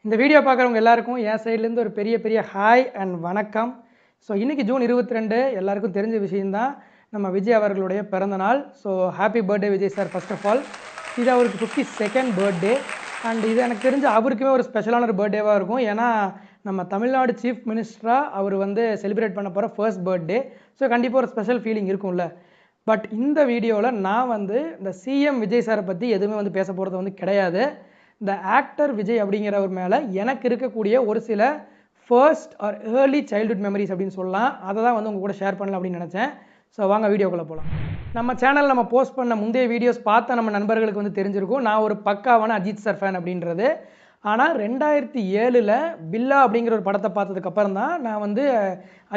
இந்த வீடியோ பார்க்குறவங்க எல்லாருக்கும் என் சைட்லேருந்து ஒரு பெரிய பெரிய ஹாய் அண்ட் வணக்கம். ஸோ இன்றைக்கி ஜூன் 22 எல்லாருக்கும் தெரிஞ்ச விஷயந்தான், நம்ம விஜய் அவர்களுடைய பிறந்தநாள். So happy birthday Vijay sir. First of all இது அவருக்கு 52nd பர்த்டே அண்ட் இது எனக்கு தெரிஞ்ச அவருக்குமே ஒரு ஸ்பெஷலான ஒரு பர்த்டேவாக இருக்கும். ஏன்னா நம்ம தமிழ்நாடு சீஃப் மினிஸ்டராக அவர் வந்து செலிப்ரேட் பண்ண போகிற ஃபர்ஸ்ட் பர்த்டே. ஸோ கண்டிப்பாக ஒரு ஸ்பெஷல் ஃபீலிங் இருக்கும்ல. பட் இந்த வீடியோவில் நான் வந்து இந்த சிஎம் விஜய் சாரை பற்றி எதுவுமே வந்து பேச போகிறது வந்து கிடையாது. இந்த ஆக்டர் விஜய் அப்படிங்கிறவர் மேலே எனக்கு இருக்கக்கூடிய ஒரு சில first or early childhood memories அப்படின்னு சொல்லலாம். அதை தான் வந்து உங்கள் கூட ஷேர் பண்ணலாம் அப்படின்னு நினச்சேன். ஸோ வாங்க வீடியோக்குள்ளே போகலாம். நம்ம சேனல் நம்ம போஸ்ட் பண்ண முந்தைய வீடியோஸ் பார்த்த நம்ம நண்பர்களுக்கு வந்து தெரிஞ்சிருக்கும் நான் ஒரு பக்காவான அஜித் சார் ஃபேன் அப்படின்றது. ஆனால் 2007 பில்லா அப்படிங்கிற ஒரு படத்தை பார்த்ததுக்கப்புறம் தான் நான் வந்து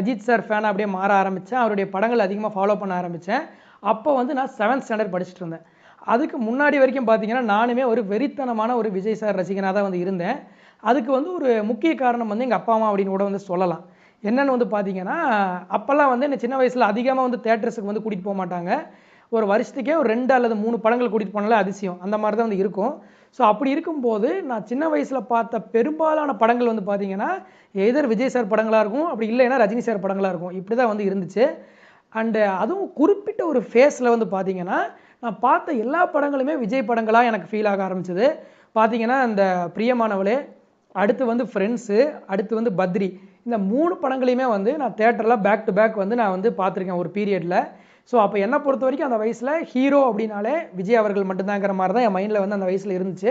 அஜித் சார் ஃபேனை அப்படியே மாற ஆரம்பித்தேன். அவருடைய படங்கள் அதிகமாக ஃபாலோ பண்ண ஆரம்பித்தேன். அப்போ வந்து நான் 7th ஸ்டாண்டர்ட் படிச்சுட்டு இருந்தேன். அதுக்கு முன்னாடி வரைக்கும் பார்த்தீங்கன்னா நானுமே ஒரு வெறித்தனமான ஒரு விஜய் சார் ரசிகனாக தான் வந்து இருந்தேன். அதுக்கு வந்து ஒரு முக்கிய காரணம் வந்து எங்கள் அப்பா அம்மா அப்படின்னு கூட வந்து சொல்லலாம். என்னென்னு வந்து பார்த்தீங்கன்னா, அப்போல்லாம் வந்து என்ன சின்ன வயசில் அதிகமாக வந்து தேட்டர்ஸுக்கு வந்து கூட்டிகிட்டு போக மாட்டாங்க. ஒரு வருஷத்துக்கே ஒரு 2 அல்லது 3 படங்கள் கூட்டிகிட்டு போனாலே அதிசயம், அந்த மாதிரி தான் வந்து இருக்கும். ஸோ அப்படி இருக்கும்போது நான் சின்ன வயசில் பார்த்த பெரும்பாலான படங்கள் வந்து பார்த்தீங்கன்னா எதர் விஜய் சார் படங்களாக இருக்கும், அப்படி இல்லைன்னா ரஜினி சார் படங்களாக இருக்கும். இப்படி தான் வந்து இருந்துச்சு. அண்டு அதுவும் குறிப்பிட்ட ஒரு ஃபேஸில் வந்து பார்த்தீங்கன்னா நான் பார்த்த எல்லா படங்களுமே விஜய் படங்களாக எனக்கு ஃபீல் ஆக ஆரம்பிச்சது. பார்த்தீங்கன்னா இந்த பிரியமானவளே, அடுத்து வந்து ஃப்ரெண்ட்ஸு, அடுத்து வந்து பத்ரி, இந்த 3 படங்களையுமே வந்து நான் தேட்டரில் பேக் டு பேக் வந்து நான் வந்து பார்த்துருக்கேன் ஒரு பீரியடில். ஸோ அப்போ என்னை பொறுத்த வரைக்கும் அந்த வயசில் ஹீரோ அப்படின்னாலே விஜய் அவர்கள் மட்டும்தாங்கிற மாதிரி தான் என் மைண்டில் வந்து அந்த வயசில் இருந்துச்சு.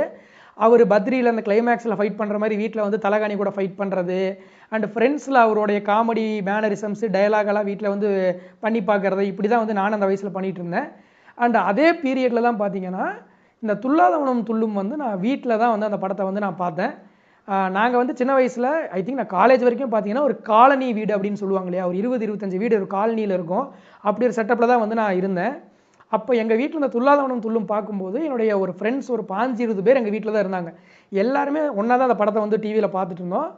அவர் பத்ரியில் அந்த கிளைமேக்ஸில் ஃபைட் பண்ணுற மாதிரி வீட்டில் வந்து தலகாணி கூட ஃபைட் பண்ணுறது, அண்ட் ஃப்ரெண்ட்ஸில் அவருடைய காமெடி மேனரிசம்ஸு டயலாகெல்லாம் வீட்டில் வந்து பண்ணி பார்க்குறது, இப்படி தான் வந்து நான் அந்த வயசில் பண்ணிகிட்டு இருந்தேன். அண்ட் அதே பீரியடில் தான் பார்த்தீங்கன்னா இந்த துள்ளாதவனம் துள்ளும் வந்து நான் வீட்டில் தான் வந்து அந்த படத்தை வந்து நான் பார்த்தேன். நாங்கள் வந்து சின்ன வயசில் ஐ திங்க் நான் காலேஜ் வரைக்கும் பார்த்தீங்கன்னா ஒரு காலனி வீடு அப்படின்னு சொல்லுவாங்க இல்லையா, ஒரு 20-25 வீடு ஒரு காலனியில் இருக்கும். அப்படி ஒரு செட்டப்பில் தான் வந்து நான் இருந்தேன். அப்போ எங்கள் வீட்டில் இந்த துள்ளாதவனம் துள்ளும் பார்க்கும்போது என்னுடைய ஒரு ஃப்ரெண்ட்ஸ் ஒரு 15-20 பேர் எங்கள் வீட்டில் தான் இருந்தாங்க. எல்லாருமே ஒன்றா தான் அந்த படத்தை வந்து டிவியில் பார்த்துட்டு இருந்தோம்.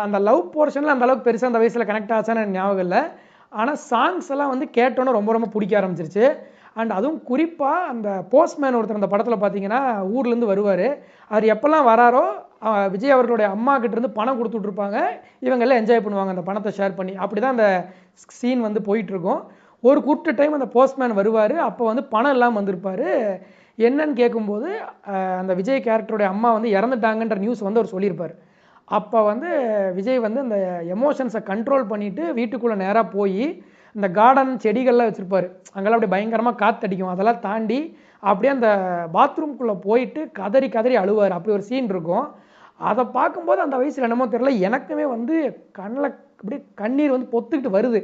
அந்த லவ் போர்ஷனில் அந்த அளவுக்கு பெருசாக அந்த வயசில் கனெக்ட் ஆச்சான்னு எனக்கு ஞாபகம் இல்லை. ஆனால் சாங்ஸ் எல்லாம் வந்து கேட்டோன்னே ரொம்ப ரொம்ப பிடிக்க ஆரம்பிச்சிருச்சு. அண்ட் அதுவும் குறிப்பாக அந்த போஸ்ட்மேன் ஒருத்தர் அந்த படத்தில் பார்த்தீங்கன்னா ஊர்லேருந்து வருவார். அவர் எப்போல்லாம் வராரோ விஜய் அவர்களுடைய அம்மா கிட்டேருந்து பணம் கொடுத்துட்ருப்பாங்க, இவங்க எல்லாம் என்ஜாய் பண்ணுவாங்க அந்த பணத்தை ஷேர் பண்ணி. அப்படி தான் அந்த சீன் வந்து போயிட்டுருக்கும். ஒரு குறிப்பிட்ட டைம் அந்த போஸ்ட்மேன் வருவார். அப்போ வந்து பணம் இல்லாமல் வந்திருப்பார். என்னன்னு கேட்கும்போது அந்த விஜய் கேரக்டருடைய அம்மா வந்து இறந்துட்டாங்கன்ற நியூஸ் வந்து அவர் சொல்லியிருப்பார். அப்போ வந்து விஜய் வந்து அந்த எமோஷன்ஸை கண்ட்ரோல் பண்ணிவிட்டு வீட்டுக்குள்ளே நேராக போய் இந்த கார்டன் செடிகள்லாம் வச்சுருப்பார். அங்கெல்லாம் அப்படியே பயங்கரமாக காற்றடிக்கும். அதெல்லாம் தாண்டி அப்படியே அந்த பாத்ரூம்குள்ளே போயிட்டு கதறி கதறி அழுவார். அப்படி ஒரு சீன் இருக்கும். அதை பார்க்கும்போது அந்த வயசில் என்னமோ தெரியல, எனக்குமே வந்து கண்ணில் அப்படியே கண்ணீர் வந்து பொத்துக்கிட்டு வருது.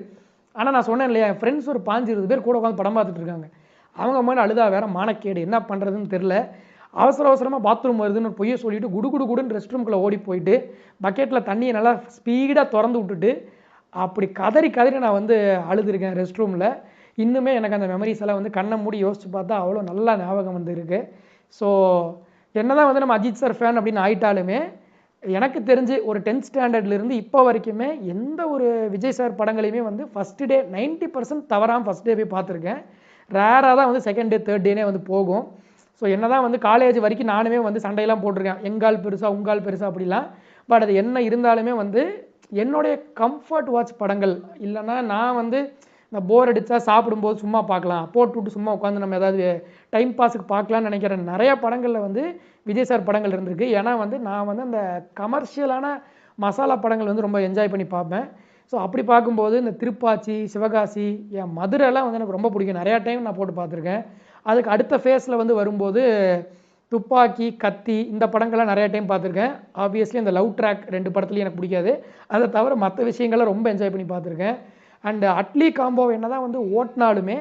ஆனால் நான் சொன்னேன் இல்லையா, என் ஃப்ரெண்ட்ஸ் ஒரு 15-20 பேர் கூட உட்காந்து படம் பார்த்துட்டு இருக்காங்க. அவங்க மேலே அழுதா வேற மானக்கேடு, என்ன பண்ணுறதுன்னு தெரில. அவசரமாக பாத்ரூம் வருதுன்னு பொய்யை சொல்லிவிட்டு குடுன்னு ரெஸ்ட் ரூம்குள்ளே ஓடி போயிட்டு பக்கெட்டில் தண்ணியை நல்லா ஸ்பீடாக திறந்து விட்டுட்டு அப்படி கதறி நான் வந்து அழுதுருக்கேன் ரெஸ்ட் ரூமில். இன்னுமே எனக்கு அந்த மெமரிஸ் எல்லாம் வந்து கண்ணை மூடி யோசித்து பார்த்தா அவ்வளோ நல்லா ஞாபகம் வந்து இருக்குது. ஸோ என்ன தான் வந்து நம்ம அஜித் சார் ஃபேன் அப்படின்னு ஆயிட்டாலுமே எனக்கு தெரிஞ்சு ஒரு 10th ஸ்டாண்டர்ட்லேருந்து இப்போ வரைக்குமே எந்த ஒரு விஜய் சார் படங்களையுமே வந்து ஃபஸ்ட்டு டே 90% தவறாமல் ஃபஸ்ட் டே போய் பார்த்துருக்கேன். ரேராக தான் வந்து செகண்ட் டே தேர்ட் டேனே வந்து போகும். ஸோ என்ன தான் வந்து காலேஜ் வரைக்கும் நானுமே வந்து சண்டையெல்லாம் போட்டிருக்கேன், எங்கால் பெருசா உங்கால் பெருசா அப்படிலாம். பட் அது என்ன இருந்தாலுமே வந்து என்னுடைய கம்ஃபர்ட் வாட்ச் படங்கள் இல்லைன்னா நான் வந்து இந்த போர் அடித்தா சாப்பிடும்போது சும்மா பார்க்கலாம், போட்டுவிட்டு சும்மா உட்காந்து நம்ம ஏதாவது டைம் பாஸுக்கு பார்க்கலான்னு நினைக்கிற நிறைய படங்களில் வந்து விஜய் சார் படங்கள் இருந்திருக்கு. ஏன்னா வந்து நான் வந்து அந்த கமர்ஷியலான மசாலா படங்கள் வந்து ரொம்ப என்ஜாய் பண்ணி பார்ப்பேன். ஸோ அப்படி பார்க்கும்போது இந்த திருப்பாச்சி, சிவகாசி, என் மதுரைலாம் வந்து எனக்கு ரொம்ப பிடிக்கும். நிறையா டைம் நான் போட்டு பார்த்துருக்கேன். அதுக்கு அடுத்த ஃபேஸில் வந்து வரும்போது துப்பாக்கி, கத்தி, இந்த படங்கள்லாம் நிறைய டைம் பார்த்துருக்கேன். ஆப்வியஸ்லி அந்த லவ் ட்ராக் 2 படத்துலையும் எனக்கு பிடிக்காது. அதை தவிர மற்ற விஷயங்களை ரொம்ப என்ஜாய் பண்ணி பார்த்துருக்கேன். அண்டு அட்லி காம்போ என்ன தான் வந்து ஓட்டினாலுமே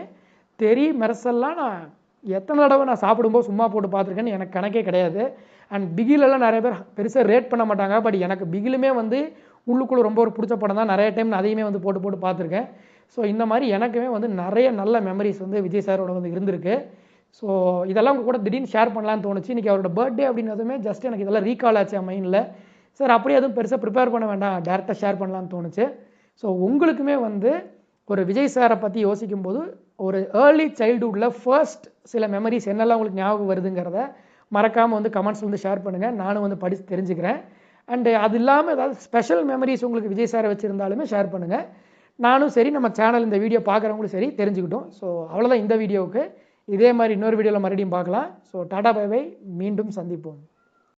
தெரி மெரசல்லாம் நான் எத்தனை தடவை நான் சாப்பிடும்போது சும்மா போட்டு பார்த்துருக்கேன்னு எனக்கு கணக்கே கிடையாது. அண்ட் பிகிலெல்லாம் நிறைய பேர் பெருசாக ரேட் பண்ண மாட்டாங்க. பட் எனக்கு பிகிலுமே வந்து உள்ளுக்குள்ளே ரொம்ப ஒரு பிடிச்ச படம் தான். நிறைய டைம் நான் அதையுமே வந்து போட்டு பார்த்துருக்கேன். ஸோ இந்த மாதிரி எனக்குமே வந்து நிறைய நல்ல மெமரிஸ் வந்து விஜய் சாரோட வந்து இருந்திருக்கு. ஸோ இதெல்லாம் உங்கள் கூட திடீர்னு ஷேர் பண்ணலான்னு தோணுச்சு. இன்றைக்கி அவரோட பர்த்டே அப்படின்னதுமே ஜஸ்ட் எனக்கு இதெல்லாம் ரீகால் ஆச்சு என் மைண்டில். சார் அப்படியே எதுவும் பெருசாக ப்ரிப்பேர் பண்ண வேண்டாம், டேரெக்டாக ஷேர் பண்ணலான்னு தோணுச்சு. ஸோ உங்களுக்குமே வந்து ஒரு விஜய் சாரை பற்றி யோசிக்கும் போது ஒரு ஏர்லி சைல்டுஹுட்டில் ஃபர்ஸ்ட் சில மெமரிஸ் என்னெல்லாம் உங்களுக்கு ஞாபகம் வருதுங்கிறத மறக்காமல் வந்து கமெண்ட்ஸில் வந்து ஷேர் பண்ணுங்கள், நானும் வந்து படித்து தெரிஞ்சுக்கிறேன். அண்டு அது இல்லாமல் ஏதாவது ஸ்பெஷல் மெமரிஸ் உங்களுக்கு விஜய் சாரை வச்சுருந்தாலுமே ஷேர் பண்ணுங்கள். நானும் சரி, நம்ம சேனல் இந்த வீடியோ பார்க்குறவங்களும் சரி தெரிஞ்சுக்கிட்டோம். ஸோ அவ்வளோதான் இந்த வீடியோவுக்கு. இதே மாதிரி இன்னொரு வீடியோவில் மறுபடியும் பார்க்கலாம். ஸோ டாடா பை பை, மீண்டும் சந்திப்போம்.